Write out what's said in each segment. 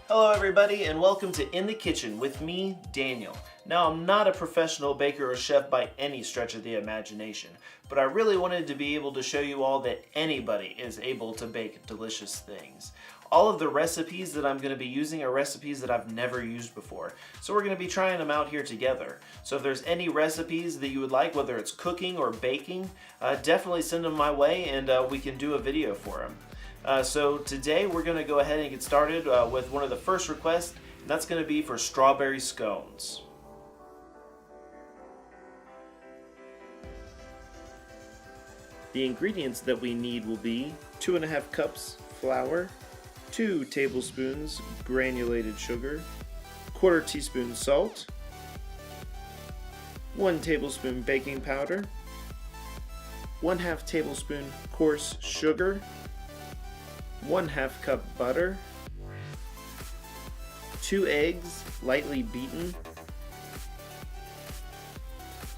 Hello everybody and welcome to In the Kitchen with me, Daniel. Now I'm not a professional baker or chef by any stretch of the imagination, but I really wanted to be able to show you all that anybody is able to bake delicious things. All of the recipes that I'm going to be using are recipes that I've never used before, so we're going to be trying them out here together. So if there's any recipes that you would like, whether it's cooking or baking, definitely send them my way and we can do a video for them. So today we're going to go ahead and get started with one of the first requests, and that's going to be for strawberry scones. The ingredients that we need will be 2½ cups flour, 2 tablespoons granulated sugar, 1/4 teaspoon salt, 1 tablespoon baking powder, 1/2 tablespoon coarse sugar, 1/2 cup butter, 2 eggs lightly beaten,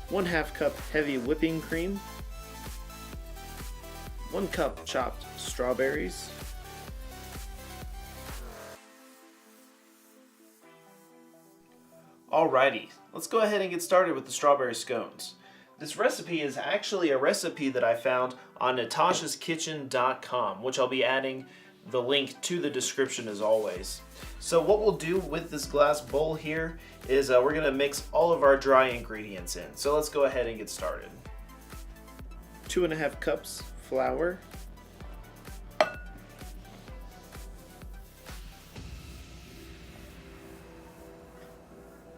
1/2 cup heavy whipping cream, 1 cup chopped strawberries, Alrighty, let's go ahead and get started with the strawberry scones. This recipe is actually a recipe that I found on natashaskitchen.com, which I'll be adding the link to the description as always. So what we'll do with this glass bowl here is we're going to mix all of our dry ingredients in. So let's go ahead and get started. 2½ cups flour,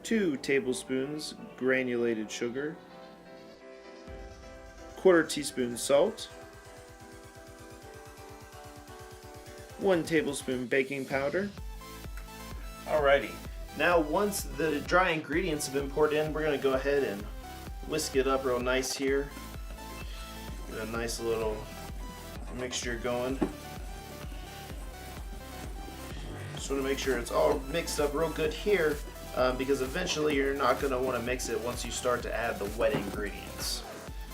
2 tablespoons granulated sugar, 1/4 teaspoon salt, 1 tablespoon baking powder. Alrighty, now once the dry ingredients have been poured in, we're going to go ahead and whisk it up real nice here. Get a nice little mixture going. Just want to make sure it's all mixed up real good here, because eventually you're not going to want to mix it once you start to add the wet ingredients.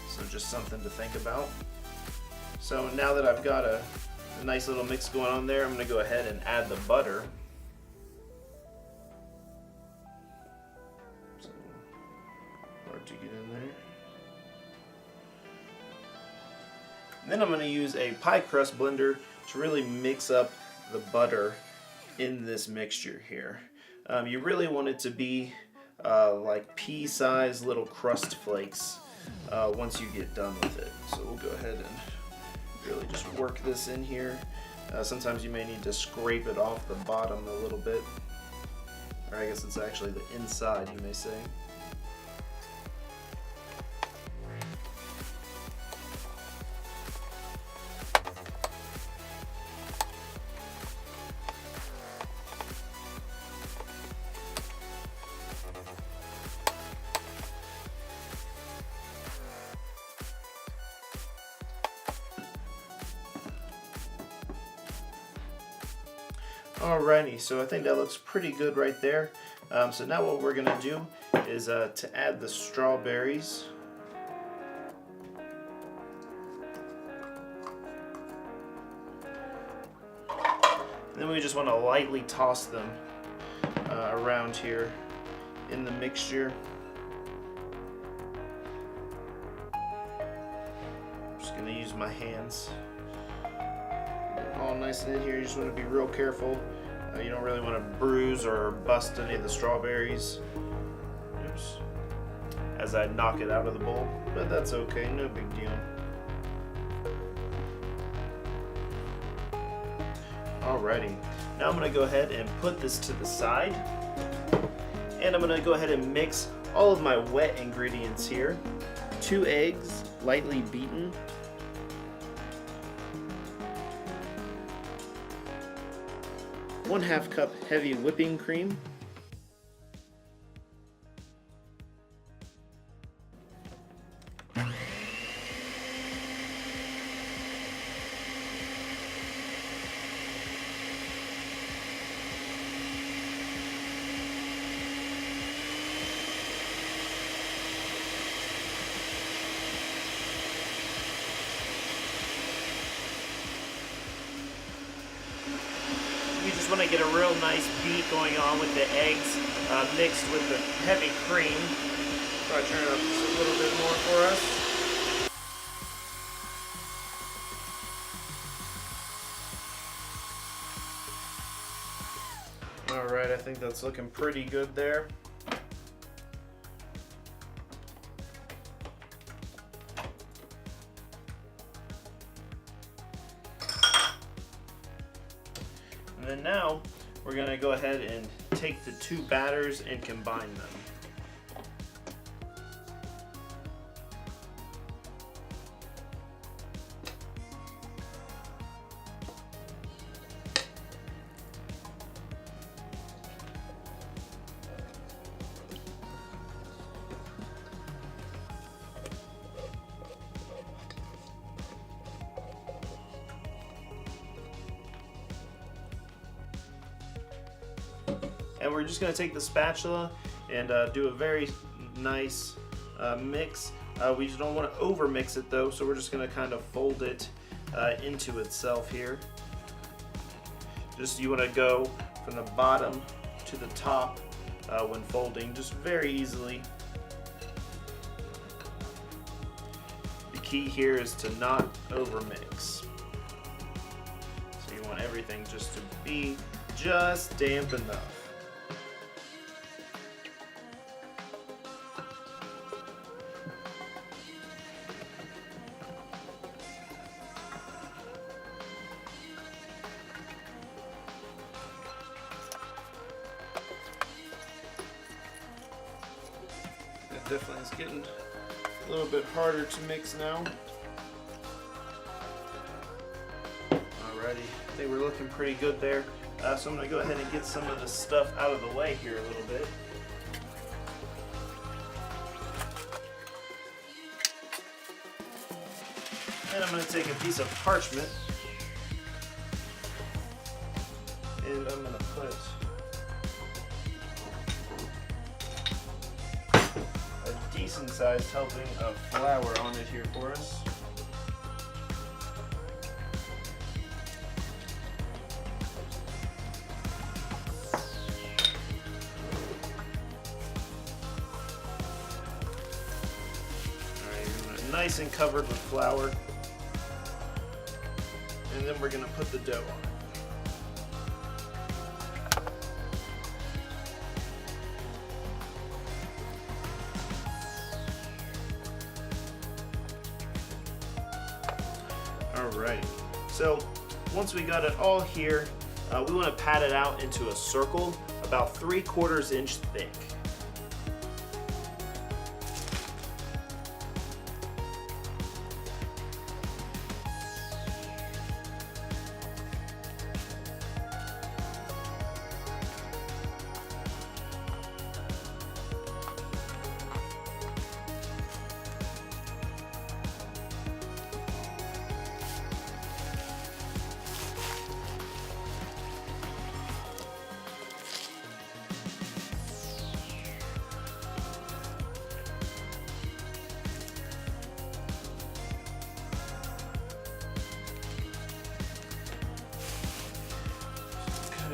So just something to think about. So now that I've got a nice little mix going on there, I'm going to go ahead and add the butter. So hard to get in there. And then I'm going to use a pie crust blender to really mix up the butter in this mixture here. You really want it to be like pea-sized little crust flakes once you get done with it. So we'll go ahead and really just work this in here. Sometimes you may need to scrape it off the bottom a little bit, or I guess it's actually the inside, you may say. Alrighty, so I think that looks pretty good right there. So now what we're going to do is to add the strawberries. And then we just want to lightly toss them around here in the mixture. I'm just going to use my hands. All nice and in here. You just want to be real careful. You don't really want to bruise or bust any of the strawberries. Oops. As I knock it out of the bowl, but that's okay, no big deal. Alrighty, now I'm going to go ahead and put this to the side, and I'm going to go ahead and mix all of my wet ingredients here. 2 eggs lightly beaten, 1/2 cup heavy whipping cream, 1 just want to get a real nice beat going on with the eggs mixed with the heavy cream. Try to turn it up just a little bit more for us. Alright, I think that's looking pretty good there. And then now we're going to go ahead and take the two batters and combine them. And we're just going to take the spatula and do a very nice mix. We just don't want to over mix it though, so we're just going to kind of fold it into itself here. Just you want to go from the bottom to the top when folding, just very easily. The key here is to not over mix. So you want everything just to be just damp enough. Definitely is getting a little bit harder to mix now. Alrighty, I think we're looking pretty good there. So I'm going to go ahead and get some of this stuff out of the way here a little bit. And I'm going to take a piece of parchment and I'm going to put decent sized helping of flour on it here for us. Alright, nice and covered with flour. And then we're going to put the dough on. Alright, so once we got it all here, we want to pat it out into a circle about 3/4 inch thick.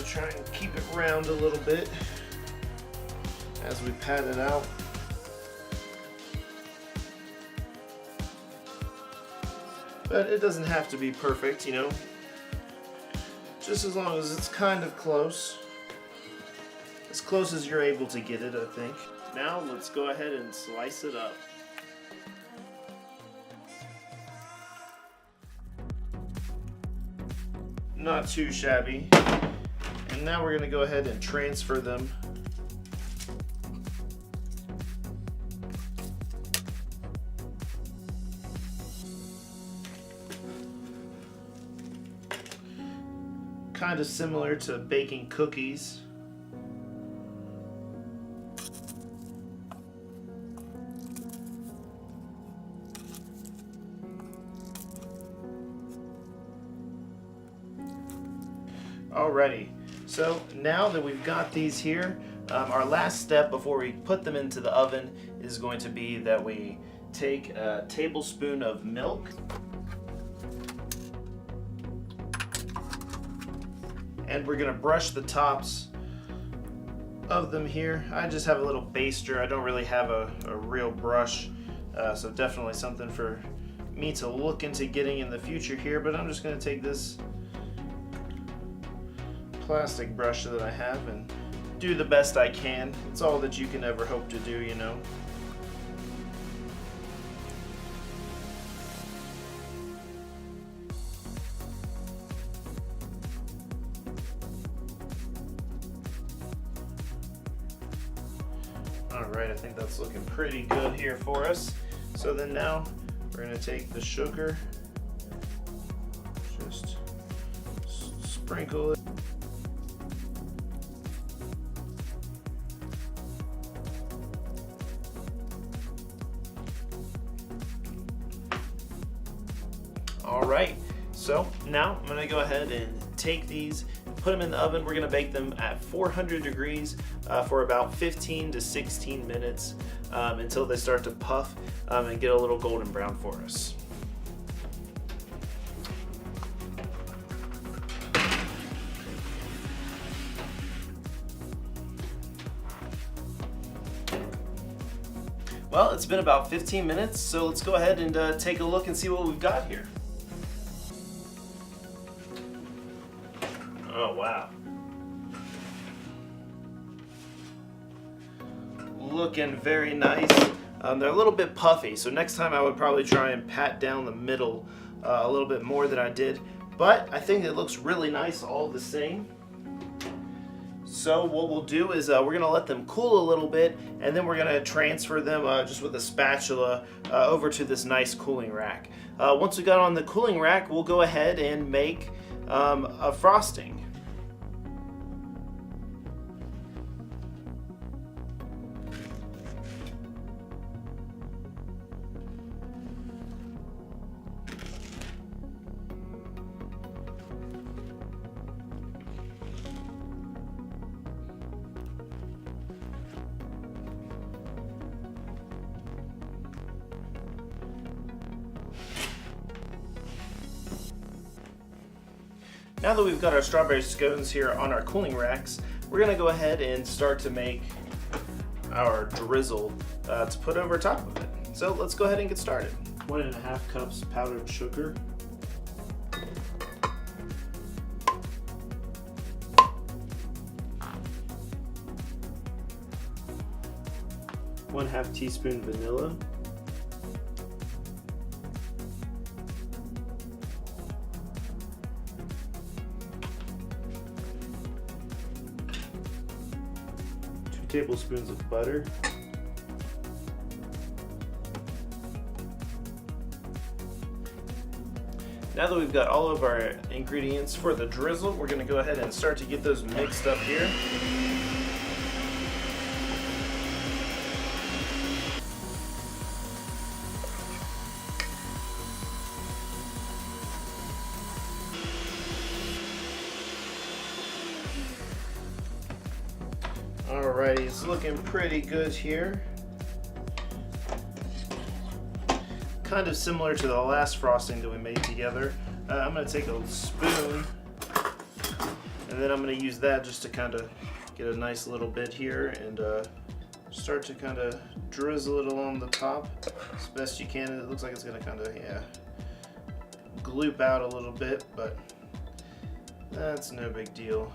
Try and keep it round a little bit as we pat it out. But it doesn't have to be perfect, you know, just as long as it's kind of close. As close as you're able to get it, I think. Now let's go ahead and slice it up. Not too shabby. And now we're going to go ahead and transfer them kind of similar to baking cookies. Alrighty. So now that we've got these here, our last step before we put them into the oven is going to be that we take a tablespoon of milk and we're gonna brush the tops of them here. I just have a little baster. I don't really have a real brush, so definitely something for me to look into getting in the future here, but I'm just gonna take this plastic brush that I have and do the best I can. It's all that you can ever hope to do, you know. Alright, I think that's looking pretty good here for us. So then now we're going to take the sugar, just sprinkle it. Alright, so now I'm going to go ahead and take these, put them in the oven. We're going to bake them at 400 degrees for about 15 to 16 minutes until they start to puff and get a little golden brown for us. Well, it's been about 15 minutes, so let's go ahead and take a look and see what we've got here. Oh, wow. Looking very nice. They're a little bit puffy, so next time I would probably try and pat down the middle a little bit more than I did, but I think it looks really nice all the same. So what we'll do is we're going to let them cool a little bit, and then we're going to transfer them just with a spatula over to this nice cooling rack. Once we got on the cooling rack, we'll go ahead and make a frosting. Now that we've got our strawberry scones here on our cooling racks, we're going to go ahead and start to make our drizzle to put over top of it. So let's go ahead and get started. 1.5 cups powdered sugar. ½ teaspoon vanilla. 2 tablespoons of butter. Now that we've got all of our ingredients for the drizzle, we're going to go ahead and start to get those mixed up here. Alrighty, it's looking pretty good here. Kind of similar to the last frosting that we made together. I'm going to take a spoon and then I'm going to use that just to kind of get a nice little bit here and start to kind of drizzle it along the top as best you can. It looks like it's going to kind of, gloop out a little bit, but that's no big deal.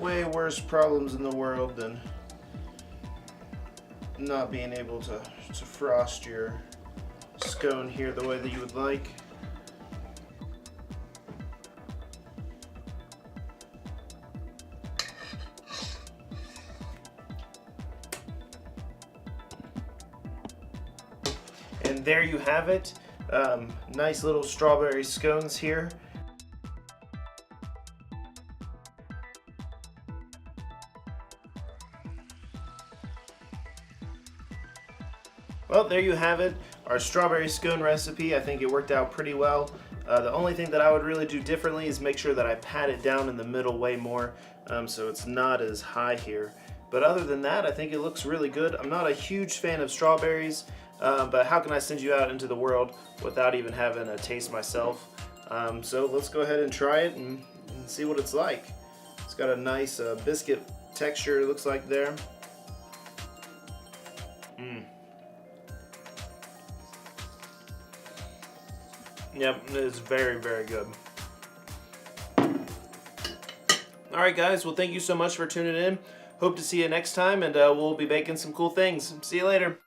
Way worse problems in the world than not being able to frost your scone here the way that you would like. And there you have it. Nice little strawberry scones here. Well, there you have it, our strawberry scone recipe. I think it worked out pretty well. The only thing that I would really do differently is make sure that I pat it down in the middle way more so it's not as high here. But other than that, I think it looks really good. I'm not a huge fan of strawberries, but how can I send you out into the world without even having a taste myself? So let's go ahead and try it and and see what it's like. It's got a nice biscuit texture, it looks like there. Yep, it is very, very good. Alright guys, well thank you so much for tuning in. Hope to see you next time, and we'll be baking some cool things. See you later.